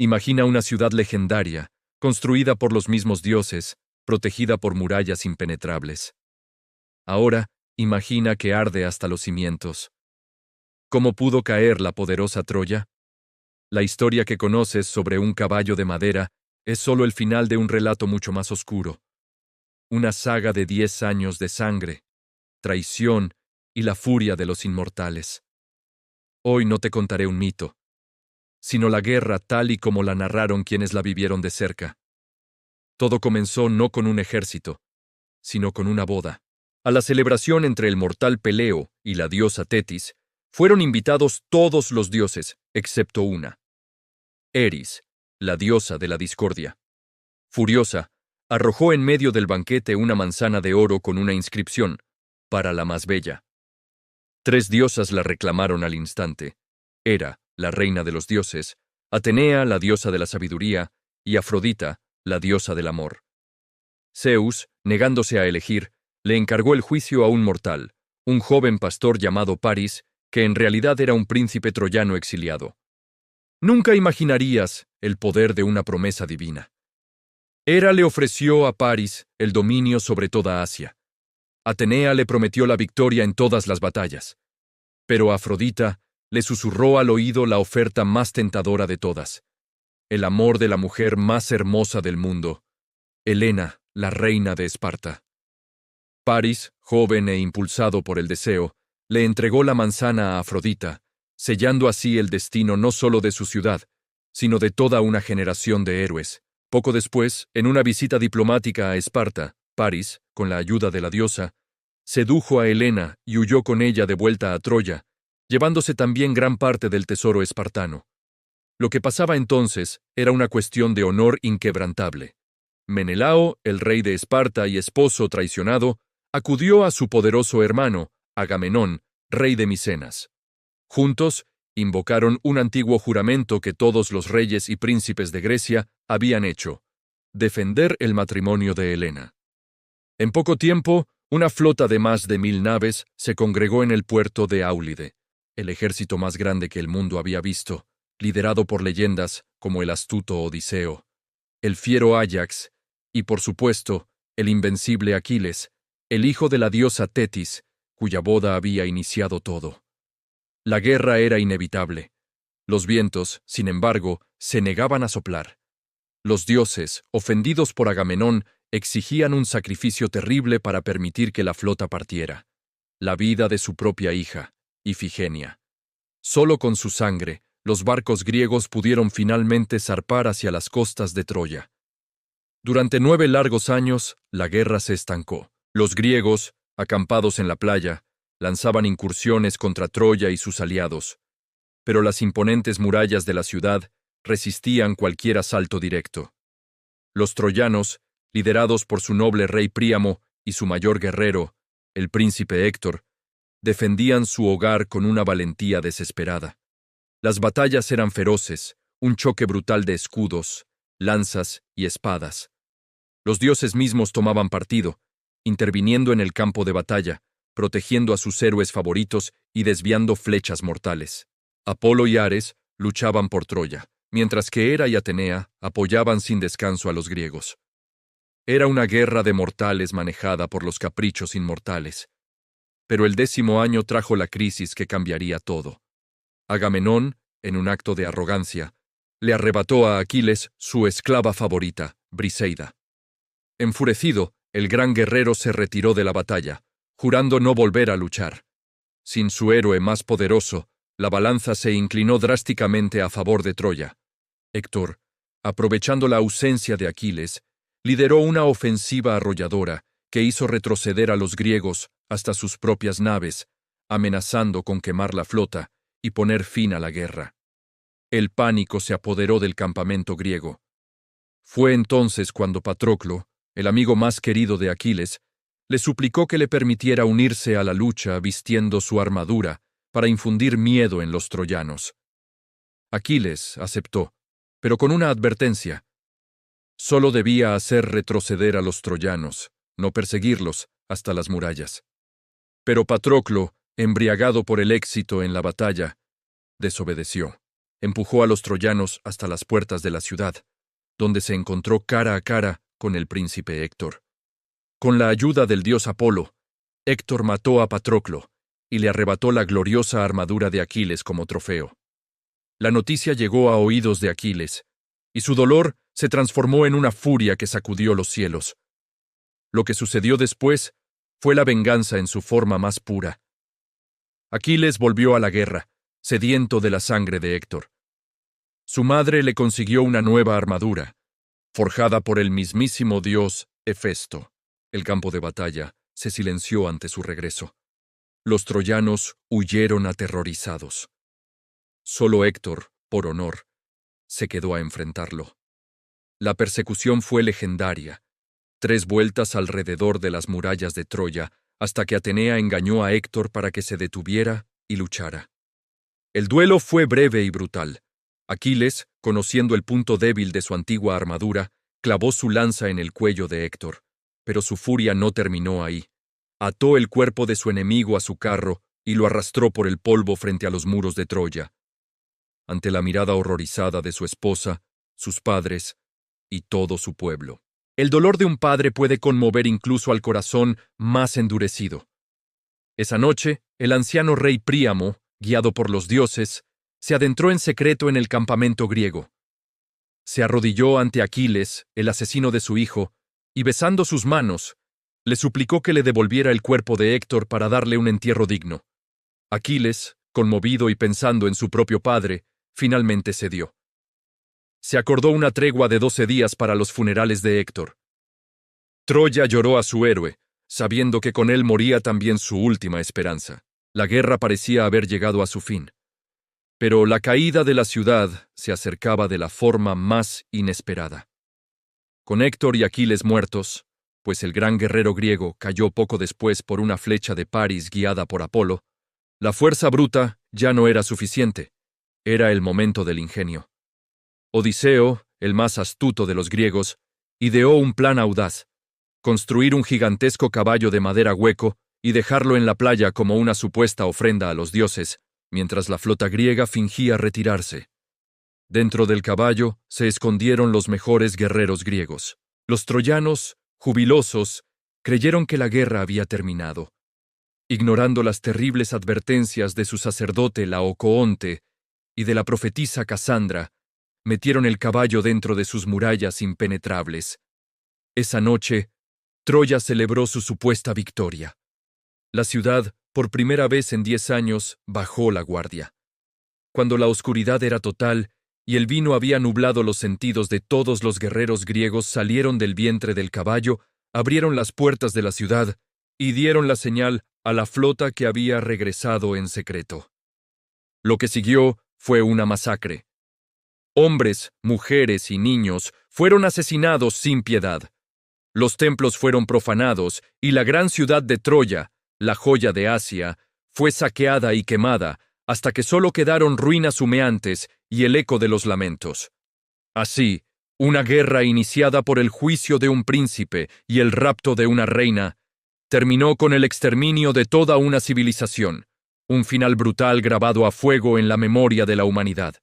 Imagina una ciudad legendaria, construida por los mismos dioses, protegida por murallas impenetrables. Ahora, imagina que arde hasta los cimientos. ¿Cómo pudo caer la poderosa Troya? La historia que conoces sobre un caballo de madera es solo el final de un relato mucho más oscuro. Una saga de 10 años de sangre, traición y la furia de los inmortales. Hoy no te contaré un mito, sino la guerra tal y como la narraron quienes la vivieron de cerca. Todo comenzó no con un ejército, sino con una boda. A la celebración entre el mortal Peleo y la diosa Tetis, fueron invitados todos los dioses, excepto una. Eris, la diosa de la discordia. Furiosa, arrojó en medio del banquete una manzana de oro con una inscripción, para la más bella. 3 diosas la reclamaron al instante. Hera, la reina de los dioses, Atenea, la diosa de la sabiduría, y Afrodita, la diosa del amor. Zeus, negándose a elegir, le encargó el juicio a un mortal, un joven pastor llamado Paris, que en realidad era un príncipe troyano exiliado. Nunca imaginarías el poder de una promesa divina. Hera le ofreció a Paris el dominio sobre toda Asia. Atenea le prometió la victoria en todas las batallas. Pero Afrodita le susurró al oído la oferta más tentadora de todas: el amor de la mujer más hermosa del mundo, Helena, la reina de Esparta. Paris, joven e impulsado por el deseo, le entregó la manzana a Afrodita, sellando así el destino no solo de su ciudad, sino de toda una generación de héroes. Poco después, en una visita diplomática a Esparta, Paris, con la ayuda de la diosa, sedujo a Helena y huyó con ella de vuelta a Troya, llevándose también gran parte del tesoro espartano. Lo que pasaba entonces era una cuestión de honor inquebrantable. Menelao, el rey de Esparta y esposo traicionado, acudió a su poderoso hermano, Agamenón, rey de Micenas. Juntos, invocaron un antiguo juramento que todos los reyes y príncipes de Grecia habían hecho: defender el matrimonio de Helena. En poco tiempo, una flota de más de 1000 naves se congregó en el puerto de Áulide, el ejército más grande que el mundo había visto, liderado por leyendas como el astuto Odiseo, el fiero Áyax y, por supuesto, el invencible Aquiles, el hijo de la diosa Tetis, cuya boda había iniciado todo. La guerra era inevitable. Los vientos, sin embargo, se negaban a soplar. Los dioses, ofendidos por Agamenón, exigían un sacrificio terrible para permitir que la flota partiera: la vida de su propia hija, Ifigenia. Solo con su sangre, los barcos griegos pudieron finalmente zarpar hacia las costas de Troya. Durante 9 largos años, la guerra se estancó. Los griegos, acampados en la playa, lanzaban incursiones contra Troya y sus aliados, pero las imponentes murallas de la ciudad resistían cualquier asalto directo. Los troyanos, liderados por su noble rey Príamo y su mayor guerrero, el príncipe Héctor, defendían su hogar con una valentía desesperada. Las batallas eran feroces, un choque brutal de escudos, lanzas y espadas. Los dioses mismos tomaban partido, interviniendo en el campo de batalla, protegiendo a sus héroes favoritos y desviando flechas mortales. Apolo y Ares luchaban por Troya, mientras que Hera y Atenea apoyaban sin descanso a los griegos. Era una guerra de mortales manejada por los caprichos inmortales. Pero el 10º año trajo la crisis que cambiaría todo. Agamenón, en un acto de arrogancia, le arrebató a Aquiles su esclava favorita, Briseida. Enfurecido, el gran guerrero se retiró de la batalla, jurando no volver a luchar. Sin su héroe más poderoso, la balanza se inclinó drásticamente a favor de Troya. Héctor, aprovechando la ausencia de Aquiles, lideró una ofensiva arrolladora que hizo retroceder a los griegos hasta sus propias naves, amenazando con quemar la flota y poner fin a la guerra. El pánico se apoderó del campamento griego. Fue entonces cuando Patroclo, el amigo más querido de Aquiles, le suplicó que le permitiera unirse a la lucha vistiendo su armadura para infundir miedo en los troyanos. Aquiles aceptó, pero con una advertencia: solo debía hacer retroceder a los troyanos, no perseguirlos hasta las murallas. Pero Patroclo, embriagado por el éxito en la batalla, desobedeció. empujó a los troyanos hasta las puertas de la ciudad, donde se encontró cara a cara con el príncipe Héctor. Con la ayuda del dios Apolo, Héctor mató a Patroclo y le arrebató la gloriosa armadura de Aquiles como trofeo. La noticia llegó a oídos de Aquiles, y su dolor se transformó en una furia que sacudió los cielos. Lo que sucedió después fue la venganza en su forma más pura. Aquiles volvió a la guerra, sediento de la sangre de Héctor. Su madre le consiguió una nueva armadura, forjada por el mismísimo dios Hefesto. El campo de batalla se silenció ante su regreso. Los troyanos huyeron aterrorizados. Solo Héctor, por honor, se quedó a enfrentarlo. La persecución fue legendaria. 3 vueltas alrededor de las murallas de Troya, hasta que Atenea engañó a Héctor para que se detuviera y luchara. El duelo fue breve y brutal. Aquiles, conociendo el punto débil de su antigua armadura, clavó su lanza en el cuello de Héctor, pero su furia no terminó ahí. Ató el cuerpo de su enemigo a su carro y lo arrastró por el polvo frente a los muros de Troya. Ante la mirada horrorizada de su esposa, sus padres y todo su pueblo. El dolor de un padre puede conmover incluso al corazón más endurecido. Esa noche, el anciano rey Príamo, guiado por los dioses, se adentró en secreto en el campamento griego. Se arrodilló ante Aquiles, el asesino de su hijo, y besando sus manos, le suplicó que le devolviera el cuerpo de Héctor para darle un entierro digno. Aquiles, conmovido y pensando en su propio padre, finalmente cedió. Se acordó una tregua de 12 días para los funerales de Héctor. Troya lloró a su héroe, sabiendo que con él moría también su última esperanza. La guerra parecía haber llegado a su fin. Pero la caída de la ciudad se acercaba de la forma más inesperada. Con Héctor y Aquiles muertos, pues el gran guerrero griego cayó poco después por una flecha de Paris guiada por Apolo, la fuerza bruta ya no era suficiente. Era el momento del ingenio. Odiseo, el más astuto de los griegos, ideó un plan audaz: construir un gigantesco caballo de madera hueco y dejarlo en la playa como una supuesta ofrenda a los dioses, mientras la flota griega fingía retirarse. Dentro del caballo se escondieron los mejores guerreros griegos. Los troyanos, jubilosos, creyeron que la guerra había terminado. Ignorando las terribles advertencias de su sacerdote Laocoonte y de la profetisa Casandra, metieron el caballo dentro de sus murallas impenetrables. Esa noche, Troya celebró su supuesta victoria. La ciudad, por primera vez en 10 años, bajó la guardia. Cuando la oscuridad era total y el vino había nublado los sentidos de todos, los guerreros griegos salieron del vientre del caballo, abrieron las puertas de la ciudad y dieron la señal a la flota que había regresado en secreto. Lo que siguió fue una masacre. Hombres, mujeres y niños fueron asesinados sin piedad. Los templos fueron profanados y la gran ciudad de Troya, la joya de Asia, fue saqueada y quemada hasta que solo quedaron ruinas humeantes y el eco de los lamentos. Así, una guerra iniciada por el juicio de un príncipe y el rapto de una reina terminó con el exterminio de toda una civilización, un final brutal grabado a fuego en la memoria de la humanidad.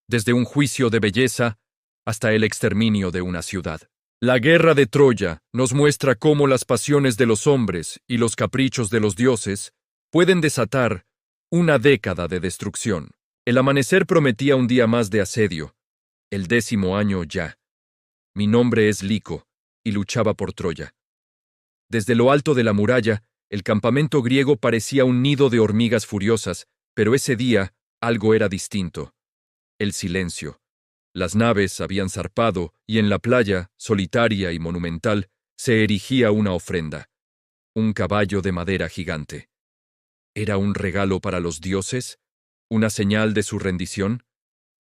Desde un juicio de belleza hasta el exterminio de una ciudad. La guerra de Troya nos muestra cómo las pasiones de los hombres y los caprichos de los dioses pueden desatar una década de destrucción. El amanecer prometía un día más de asedio, el 10º año ya. Mi nombre es Lico, y luchaba por Troya. Desde lo alto de la muralla, el campamento griego parecía un nido de hormigas furiosas, pero ese día algo era distinto. El silencio. Las naves habían zarpado y en la playa, solitaria y monumental, se erigía una ofrenda. Un caballo de madera gigante. ¿Era un regalo para los dioses? ¿Una señal de su rendición?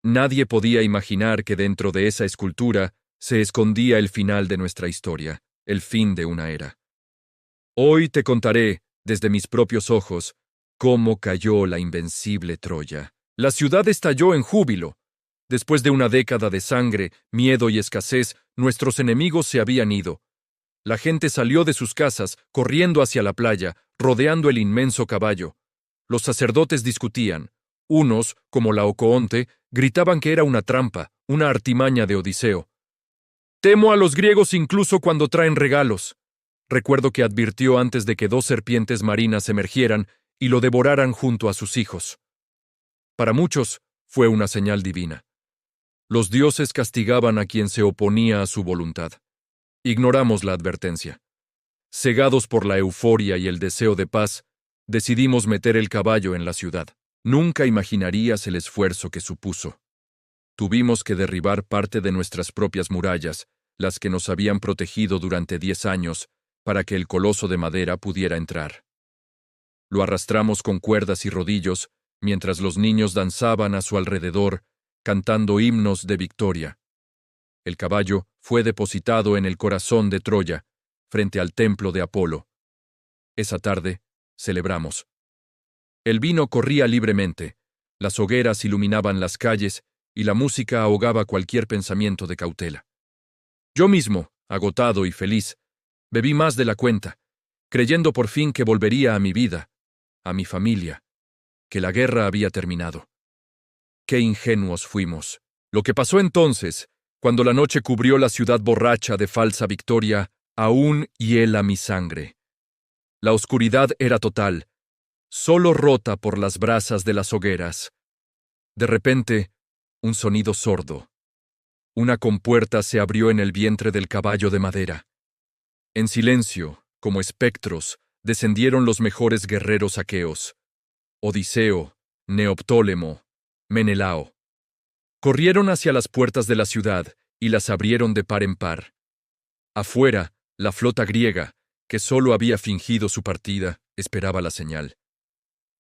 Nadie podía imaginar que dentro de esa escultura se escondía el final de nuestra historia, el fin de una era. Hoy te contaré, desde mis propios ojos, cómo cayó la invencible Troya. La ciudad estalló en júbilo. Después de una década de sangre, miedo y escasez, nuestros enemigos se habían ido. La gente salió de sus casas, corriendo hacia la playa, rodeando el inmenso caballo. Los sacerdotes discutían. Unos, como Laocoonte, gritaban que era una trampa, una artimaña de Odiseo. Temo a los griegos incluso cuando traen regalos. Recuerdo que advirtió antes de que 2 serpientes marinas emergieran y lo devoraran junto a sus hijos. Para muchos, fue una señal divina. Los dioses castigaban a quien se oponía a su voluntad. Ignoramos la advertencia. Cegados por la euforia y el deseo de paz, decidimos meter el caballo en la ciudad. Nunca imaginarías el esfuerzo que supuso. Tuvimos que derribar parte de nuestras propias murallas, las que nos habían protegido durante 10 años, para que el coloso de madera pudiera entrar. Lo arrastramos con cuerdas y rodillos, mientras los niños danzaban a su alrededor, cantando himnos de victoria. El caballo fue depositado en el corazón de Troya, frente al templo de Apolo. Esa tarde, celebramos. El vino corría libremente, las hogueras iluminaban las calles y la música ahogaba cualquier pensamiento de cautela. Yo mismo, agotado y feliz, bebí más de la cuenta, creyendo por fin que volvería a mi vida, a mi familia, que la guerra había terminado. Qué ingenuos fuimos. Lo que pasó entonces, cuando la noche cubrió la ciudad borracha de falsa victoria, aún hiela mi sangre. La oscuridad era total, solo rota por las brasas de las hogueras. De repente, un sonido sordo. Una compuerta se abrió en el vientre del caballo de madera. En silencio, como espectros, descendieron los mejores guerreros aqueos: Odiseo, Neoptólemo, Menelao. Corrieron hacia las puertas de la ciudad y las abrieron de par en par. Afuera, la flota griega, que solo había fingido su partida, esperaba la señal.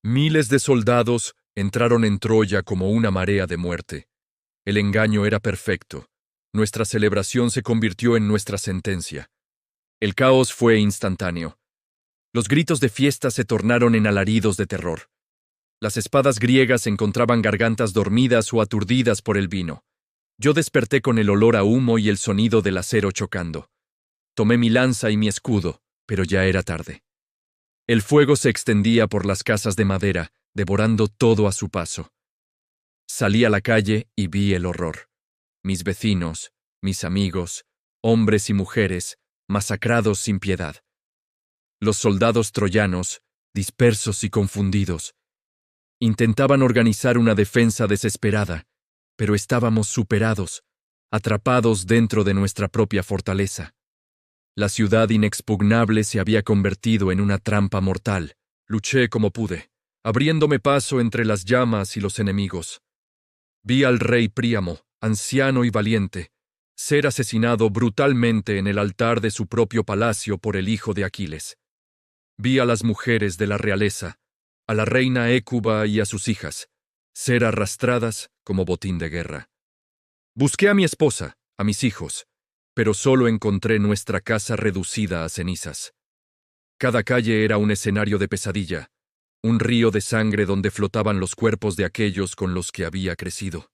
Miles de soldados entraron en Troya como una marea de muerte. El engaño era perfecto. Nuestra celebración se convirtió en nuestra sentencia. El caos fue instantáneo. Los gritos de fiesta se tornaron en alaridos de terror. Las espadas griegas encontraban gargantas dormidas o aturdidas por el vino. Yo desperté con el olor a humo y el sonido del acero chocando. Tomé mi lanza y mi escudo, pero ya era tarde. El fuego se extendía por las casas de madera, devorando todo a su paso. Salí a la calle y vi el horror. Mis vecinos, mis amigos, hombres y mujeres, masacrados sin piedad. Los soldados troyanos, dispersos y confundidos, intentaban organizar una defensa desesperada, pero estábamos superados, atrapados dentro de nuestra propia fortaleza. La ciudad inexpugnable se había convertido en una trampa mortal. Luché como pude, abriéndome paso entre las llamas y los enemigos. Vi al rey Príamo, anciano y valiente, ser asesinado brutalmente en el altar de su propio palacio por el hijo de Aquiles. Vi a las mujeres de la realeza, a la reina Hécuba y a sus hijas, ser arrastradas como botín de guerra. Busqué a mi esposa, a mis hijos, pero solo encontré nuestra casa reducida a cenizas. Cada calle era un escenario de pesadilla, un río de sangre donde flotaban los cuerpos de aquellos con los que había crecido.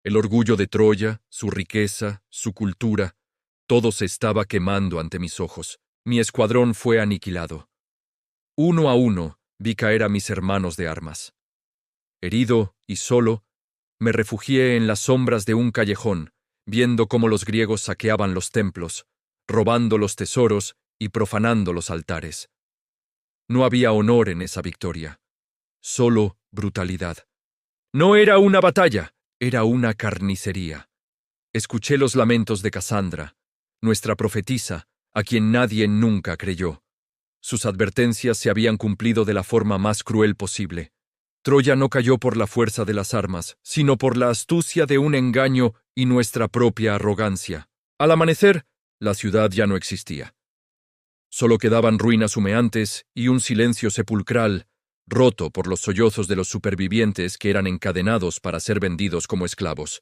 El orgullo de Troya, su riqueza, su cultura, todo se estaba quemando ante mis ojos. Mi escuadrón fue aniquilado. Uno a uno vi caer a mis hermanos de armas. Herido y solo, me refugié en las sombras de un callejón, viendo cómo los griegos saqueaban los templos, robando los tesoros y profanando los altares. No había honor en esa victoria, solo brutalidad. No era una batalla, era una carnicería. Escuché los lamentos de Casandra, nuestra profetisa, a quien nadie nunca creyó. Sus advertencias se habían cumplido de la forma más cruel posible. Troya no cayó por la fuerza de las armas, sino por la astucia de un engaño y nuestra propia arrogancia. Al amanecer, la ciudad ya no existía. Solo quedaban ruinas humeantes y un silencio sepulcral, roto por los sollozos de los supervivientes que eran encadenados para ser vendidos como esclavos.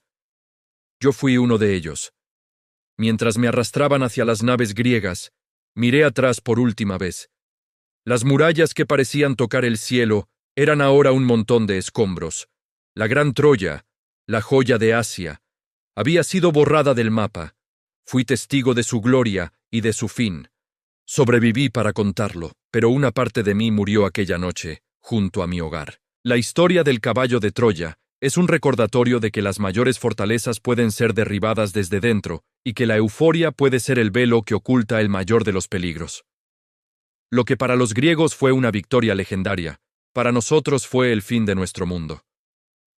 Yo fui uno de ellos. Mientras me arrastraban hacia las naves griegas, miré atrás por última vez. Las murallas que parecían tocar el cielo eran ahora un montón de escombros. La gran Troya, la joya de Asia, había sido borrada del mapa. Fui testigo de su gloria y de su fin. Sobreviví para contarlo, pero una parte de mí murió aquella noche, junto a mi hogar. La historia del caballo de Troya es un recordatorio de que las mayores fortalezas pueden ser derribadas desde dentro y que la euforia puede ser el velo que oculta el mayor de los peligros. Lo que para los griegos fue una victoria legendaria, para nosotros fue el fin de nuestro mundo.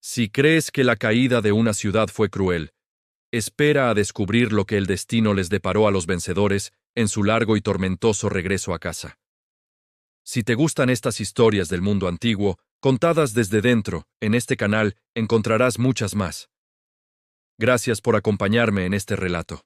Si crees que la caída de una ciudad fue cruel, espera a descubrir lo que el destino les deparó a los vencedores en su largo y tormentoso regreso a casa. Si te gustan estas historias del mundo antiguo, contadas desde dentro, en este canal encontrarás muchas más. Gracias por acompañarme en este relato.